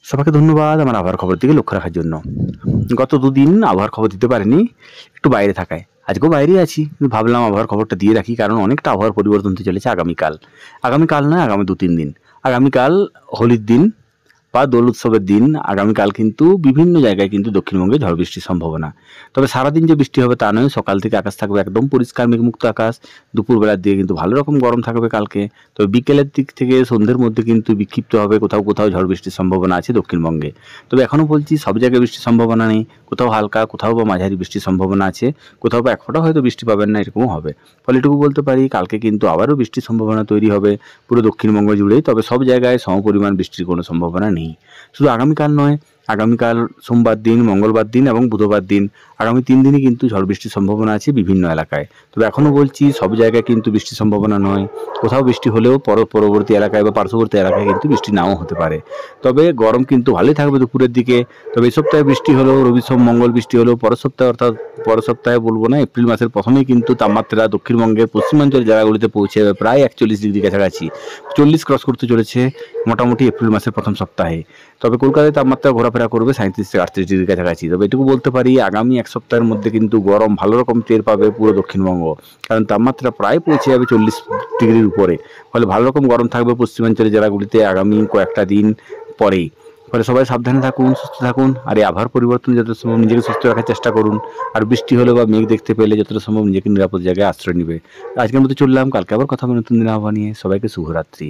সবাইকে ধন্যবাদ আমার আবহাওয়ার খবর দিকে লক্ষ্য রাখার জন্য। গত দুদিন আবহাওয়ার খবর দিতে পারিনি, একটু বাইরে থাকায়। আজকেও বাইরেই আছি, কিন্তু ভাবলাম আবহাওয়ার খবরটা দিয়ে রাখি, কারণ অনেকটা আবহাওয়ার পরিবর্তন হতে চলেছে আগামীকাল। আগামীকাল নয়, আগামী ২-৩ দিন। আগামীকাল হোলির দিন বা দোল উৎসবের দিন। আগামীকাল কিন্তু বিভিন্ন জায়গায় কিন্তু দক্ষিণবঙ্গে ঝড় বৃষ্টির সম্ভাবনা। তবে সারাদিন যে বৃষ্টি হবে তা নয়, সকাল থেকে আকাশ থাকবে একদম পরিষ্কার মেঘমুক্ত আকাশ। দুপুরবেলার দিকে কিন্তু ভালো রকম গরম থাকবে কালকে। তবে বিকেলের দিক থেকে সন্ধ্যের মধ্যে কিন্তু বিক্ষিপ্ত হবে, কোথাও কোথাও ঝড় বৃষ্টির সম্ভাবনা আছে দক্ষিণবঙ্গে। তবে এখনও বলছি, সব জায়গায় বৃষ্টির সম্ভাবনা নেই। কোথাও হালকা, কোথাও বা মাঝারি বৃষ্টির সম্ভাবনা আছে। কোথাও বা এক ফোঁটা হয়তো বৃষ্টি পাবেন না, এরকমও হবে। ফলে এটুকু বলতে পারি, কালকে কিন্তু আবারও বৃষ্টির সম্ভাবনা তৈরি হবে পুরো দক্ষিণবঙ্গ জুড়েই। তবে সব জায়গায় সমপরিমাণ বৃষ্টির কোনো সম্ভাবনা নেই। শুধু আগামীকাল নয়, আগামীকাল সোমবার দিন, মঙ্গলবার দিন এবং বুধবার দিন, আগামী ৩ দিনই কিন্তু ঝড় বৃষ্টির সম্ভাবনা আছে বিভিন্ন এলাকায়। তবে এখনও বলছি, সব জায়গায় কিন্তু বৃষ্টির সম্ভাবনা নয়। কোথাও বৃষ্টি হলেও পরবর্তী এলাকায় বা পার্শ্ববর্তী এলাকায় কিন্তু বৃষ্টি নাও হতে পারে। তবে গরম কিন্তু ভালোই থাকবে দুপুরের দিকে। তবে এই সপ্তাহে বৃষ্টি হলেও, রবি সোম মঙ্গল বৃষ্টি হলেও, পরের সপ্তাহে অর্থাৎ পরের সপ্তাহে বলবো না, এপ্রিল মাসের প্রথমেই কিন্তু তাপমাত্রা দক্ষিণবঙ্গের পশ্চিমাঞ্চলের জায়গাগুলিতে পৌঁছে যাবে প্রায় ৪১ ডিগ্রি কাছাকাছি। ৪০ ক্রস করতে চলেছে মোটামুটি এপ্রিল মাসের প্রথম সপ্তাহে। তবে কলকাতায় তাপমাত্রা ঘোরাফেরা করবে ৩৭ থেকে ৩৮ ডিগ্রির কাছাকাছি। তবে এটুকু বলতে পারি, আগামী এক সপ্তাহের মধ্যে কিন্তু গরম ভালো রকম টের পাবে পুরো দক্ষিণবঙ্গ। কারণ তাপমাত্রা প্রায় পৌঁছে যাবে ৪০ ডিগ্রির উপরে। ফলে ভালো রকম গরম থাকবে পশ্চিমাঞ্চলের জেলাগুলিতে আগামী কয়েকটা দিন পরেই। ফলে সবাই সাবধানে থাকুন, সুস্থ থাকুন। আর এই আবহাওয়ার পরিবর্তন যতটা সম্ভব নিজেকে সুস্থ রাখার চেষ্টা করুন। আর বৃষ্টি হলে বা মেঘ দেখতে পেলে যতটা সম্ভব নিজেকে নিরাপদ জায়গায় আশ্রয় নেবে। আজকের মতো চললাম, কালকে আবার কথা হবে নতুন দিন আবহাওয়া নিয়ে। সবাইকে শুভরাত্রি।